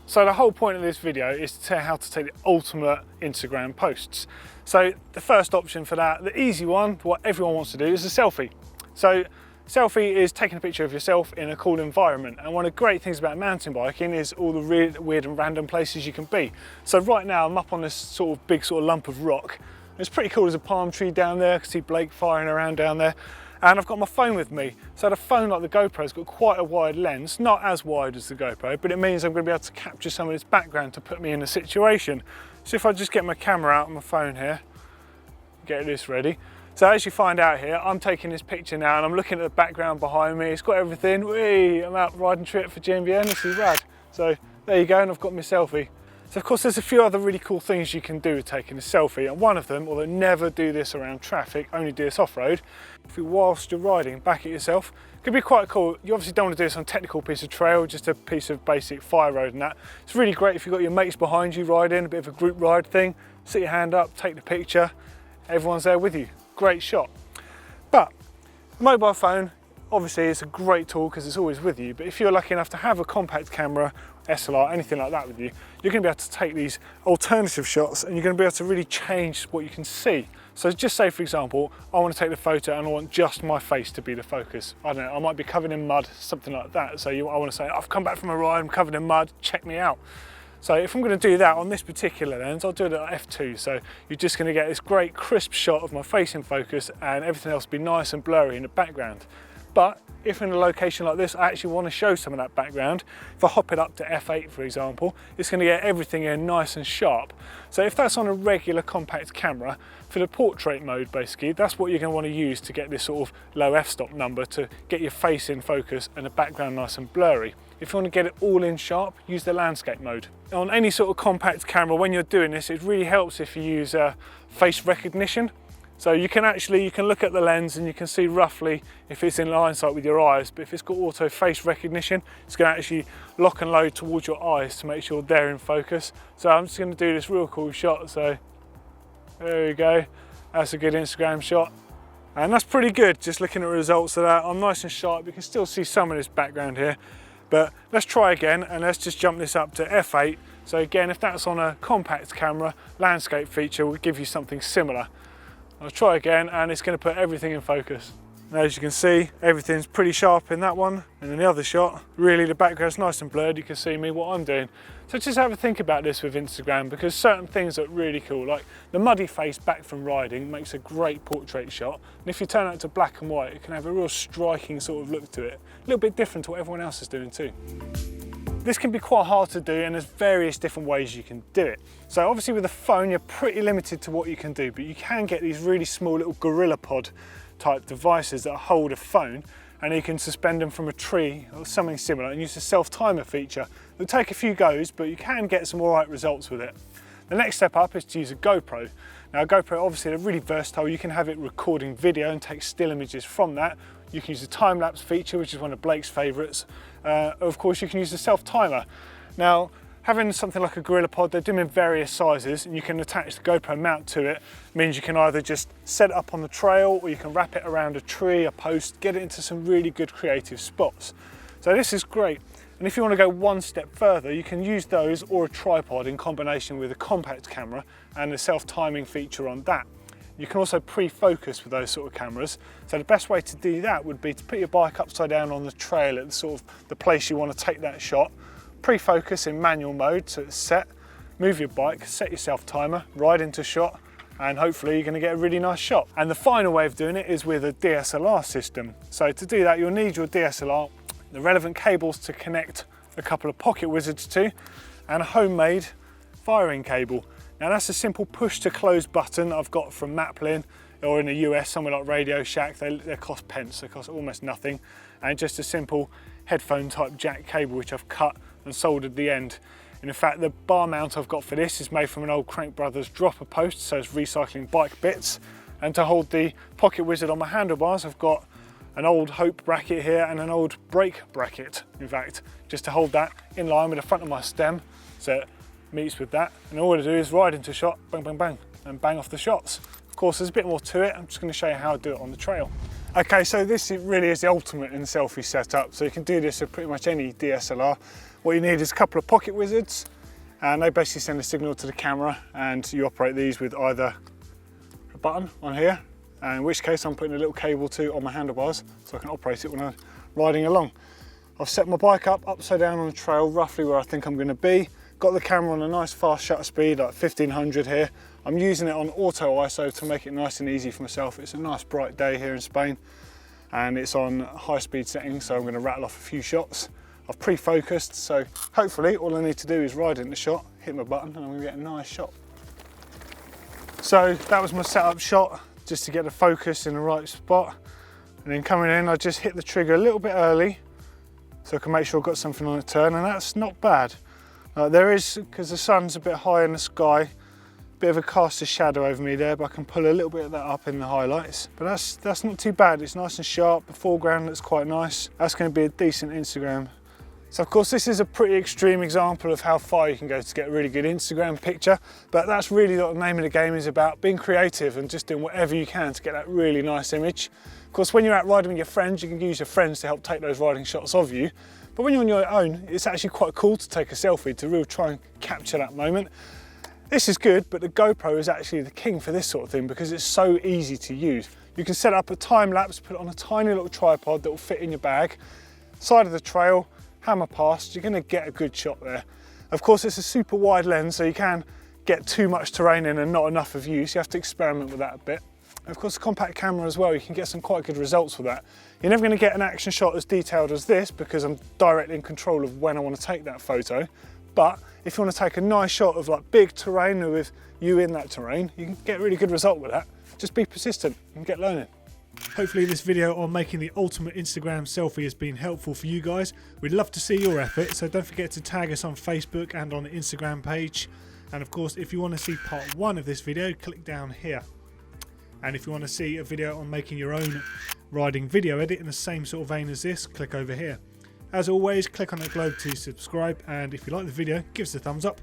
So the whole point of this video is to tell you how to take the ultimate Instagram posts. So the first option for that, the easy one, what everyone wants to do, is a selfie. So selfie is taking a picture of yourself in a cool environment, and one of the great things about mountain biking is all the weird and random places you can be. So right now I'm up on this sort of big lump of rock. It's pretty cool, there's a palm tree down there, I can see Blake firing around down there, and I've got my phone with me. So the phone, like the GoPro's got quite a wide lens, not as wide as the GoPro, but it means I'm going to be able to capture some of this background to put me in a situation. So if I just get my camera out on my phone here, get this ready. So as you find out here, I'm taking this picture now and I'm looking at the background behind me. It's got everything. Whee, I'm out riding trip for GMBN, this is rad. So there you go, and I've got my selfie. So of course there's a few other really cool things you can do with taking a selfie, and one of them, although never do this around traffic, only do this off-road, if you, whilst you're riding back at yourself, it could be quite cool. You obviously don't want to do this on a technical piece of trail, just a piece of basic fire road and that. It's really great if you've got your mates behind you riding, a bit of a group ride thing, sit your hand up, take the picture, everyone's there with you. Great shot. But a mobile phone, obviously it's a great tool because it's always with you, but if you're lucky enough to have a compact camera, SLR, anything like that with you, you're going to be able to take these alternative shots and you're going to be able to really change what you can see. So just say, for example, I want to take the photo and I want just my face to be the focus. I don't know, I might be covered in mud, something like that. So I want to say, I've come back from a ride, I'm covered in mud, check me out. So if I'm going to do that on this particular lens, I'll do it at f2. So you're just going to get this great crisp shot of my face in focus and everything else will be nice and blurry in the background. But if in a location like this, I actually want to show some of that background, if I hop it up to f8, for example, it's going to get everything in nice and sharp. So if that's on a regular compact camera, for the portrait mode, basically, that's what you're going to want to use to get this sort of low f-stop number to get your face in focus and the background nice and blurry. If you want to get it all in sharp, use the landscape mode. On any sort of compact camera, when you're doing this, it really helps if you use face recognition. So you can look at the lens and you can see roughly if it's in line sight with your eyes, but if it's got auto face recognition, it's going to actually lock and load towards your eyes to make sure they're in focus. So I'm just going to do this real cool shot. So there we go, that's a good Instagram shot. And that's pretty good, just looking at the results of that. I'm nice and sharp, you can still see some of this background here. But let's try again and let's just jump this up to f8. So again, if that's on a compact camera, landscape feature will give you something similar. I'll try again and it's going to put everything in focus. And as you can see, everything's pretty sharp in that one, and in the other shot, really the background's nice and blurred, you can see me, what I'm doing. So just have a think about this with Instagram, because certain things are really cool, like the muddy face back from riding makes a great portrait shot, and if you turn it to black and white, it can have a real striking sort of look to it, a little bit different to what everyone else is doing too. This can be quite hard to do, and there's various different ways you can do it. So obviously with a phone, you're pretty limited to what you can do, but you can get these really small little gorilla pod type devices that hold a phone, and you can suspend them from a tree or something similar and use the self-timer feature. It'll take a few goes, but you can get some alright results with it. The next step up is to use a GoPro. Now a GoPro, obviously they're really versatile. You can have it recording video and take still images from that. You can use the time-lapse feature, which is one of Blake's favourites. Of course, you can use the self-timer. Now, having something like a gorilla pod, they do them in various sizes, and you can attach the GoPro mount to it. It means you can either just set it up on the trail, or you can wrap it around a tree, a post, get it into some really good creative spots. So this is great. And if you want to go one step further, you can use those or a tripod in combination with a compact camera and the self-timing feature on that. You can also pre-focus with those sort of cameras. So the best way to do that would be to put your bike upside down on the trail at the place you want to take that shot. Pre-focus in manual mode, so it's set. Move your bike, set your self-timer, ride into shot, and hopefully you're going to get a really nice shot. And the final way of doing it is with a DSLR system. So to do that, you'll need your DSLR, the relevant cables to connect a couple of pocket wizards to, and a homemade firing cable. Now that's a simple push to close button I've got from Maplin, or in the US somewhere like Radio Shack. They cost pence, they cost almost nothing, and just a simple headphone type jack cable which I've cut and soldered the end. And in fact the bar mount I've got for this is made from an old Crank Brothers dropper post, so it's recycling bike bits. And to hold the pocket wizard on my handlebars, I've got an old Hope bracket here and an old brake bracket, in fact, just to hold that in line with the front of my stem so it meets with that. And all I do is ride into shot, bang, bang, bang, and bang off the shots. Of course, there's a bit more to it. I'm just going to show you how I do it on the trail. Okay, so this really is the ultimate in selfie setup. So you can do this with pretty much any DSLR. What you need is a couple of pocket wizards, and they basically send a signal to the camera, and you operate these with either a button on here, and in which case I'm putting a little cable to on my handlebars so I can operate it when I'm riding along. I've set my bike up upside down on the trail, roughly where I think I'm going to be. Got the camera on a nice fast shutter speed, like 1500 here. I'm using it on auto ISO to make it nice and easy for myself. It's a nice bright day here in Spain, and it's on high speed settings, so I'm going to rattle off a few shots. I've pre-focused, so hopefully all I need to do is ride in the shot, hit my button, and I'm going to get a nice shot. So that was my setup shot, just to get the focus in the right spot. And then coming in, I just hit the trigger a little bit early, so I can make sure I've got something on the turn, and that's not bad. There is, because the sun's a bit high in the sky, a bit of a caster shadow over me there, but I can pull a little bit of that up in the highlights. But that's not too bad, it's nice and sharp, the foreground looks quite nice. That's going to be a decent Instagram. So of course this is a pretty extreme example of how far you can go to get a really good Instagram picture, but that's really what the name of the game is about, being creative and just doing whatever you can to get that really nice image. Of course, when you're out riding with your friends, you can use your friends to help take those riding shots of you. But when you're on your own, it's actually quite cool to take a selfie to really try and capture that moment. This is good, but the GoPro is actually the king for this sort of thing because it's so easy to use. You can set up a time lapse, put it on a tiny little tripod that will fit in your bag, side of the trail, hammer past, you're going to get a good shot there. Of course, it's a super wide lens, so you can get too much terrain in and not enough of use. You have to experiment with that a bit. Of course, a compact camera as well, you can get some quite good results with that. You're never going to get an action shot as detailed as this because I'm directly in control of when I want to take that photo. But if you want to take a nice shot of like big terrain with you in that terrain, you can get a really good result with that. Just be persistent and get learning. Hopefully this video on making the ultimate Instagram selfie has been helpful for you guys. We'd love to see your effort, so don't forget to tag us on Facebook and on the Instagram page. And of course, if you want to see part 1 of this video, click down here. And if you want to see a video on making your own riding video edit in the same sort of vein as this, click over here. As always, click on the globe to subscribe, and if you like the video, give us a thumbs up.